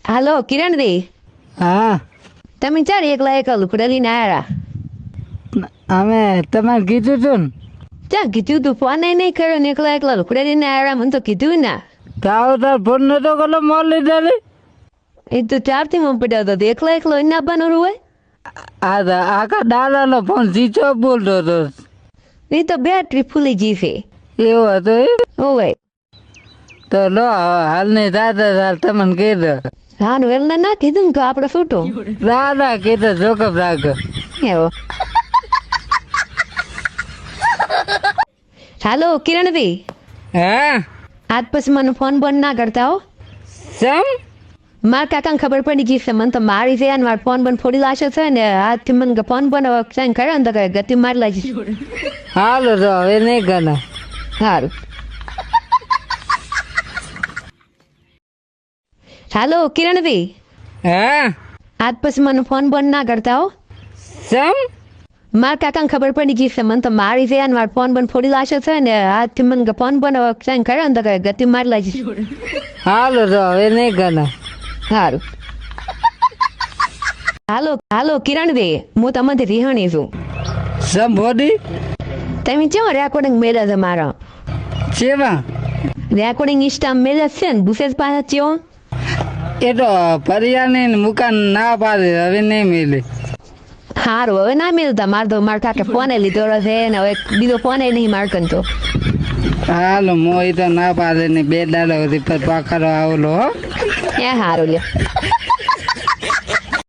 હાલો કિરણદી હા તમે ચાર એકલા એકલા લુકડા લઈને આવ્યા અમે તમારે કીધું તું ને ત્યાં કીધું તું ફોન નહીં કર્યો ને એકલા એકલા લુકડા લઈને આવ્યા મને તો કીધું ના તાવ તાર ફોન નતો કરલો મોર લીધા રે એ તો ચારથી મમ પડ્યો હતો એકલા એકલો એને આપવાનું હોય આ તો આખા દાદાનો ફોન જીચો બોલતો હતો એ તો બેટરી ફૂલી ગઈ છે એવો હતો એ ઓવે તો લો હાલ નહીં દાદા તમને કીધું હાનું એમને ના કીધું ને તો આપણે છૂટો દાદા કીધું જોકપ રાખો એવો હાલો કિરણદી હા આજ પછી મને ફોન બંધ ના કરતા હો સમ મારા કાકાને ખબર પડી ગઈ છે મને તો મારી છે ને મારો ફોન બંધ ફોડી લાશે છે ને આજથી મને ફોન બંધ સાઈન કર્યો ને તો કહે ગતિ મારી લાગી હાલો તો હવે નહીં ગણા સારું હાલો કિરણદી હા આજ પછી મને ફોન બંધ ના કરતા હો સમ મારા કાકાને ખબર પડી ગઈ છે મને તો મારી છે ને મારો ફોન બંધ ફોડી લાશે છે ને આજથી મને ફોન બંધ સાઈન કર્યો ને તો કહે ગતિ મારી લાગી હાલો તો હવે નહીં ગણા સારું હાલો હાલો કિરણદી હું તમારી રિહાણી છું સમ બોડી તમે કેવો રેકોર્ડિંગ મેળે છે મારા શેમાં રેકોર્ડિંગ ઇન્સ્ટા મેળે છે ને બુસેસ પાસે ચેવો એ તો ફરિયાની મુકાન ના પાડે હવે નહીં મિલે સારું હવે ના મેળતા મારે તો મારા કાકે ફોને લીધો છે ને હવે બીજો ફોને નહીં મારકન તો હાલો મોઈ તો ના પાડે ને બે દાડા સુધી પાખરો આવલો હો એ સારું લ્યો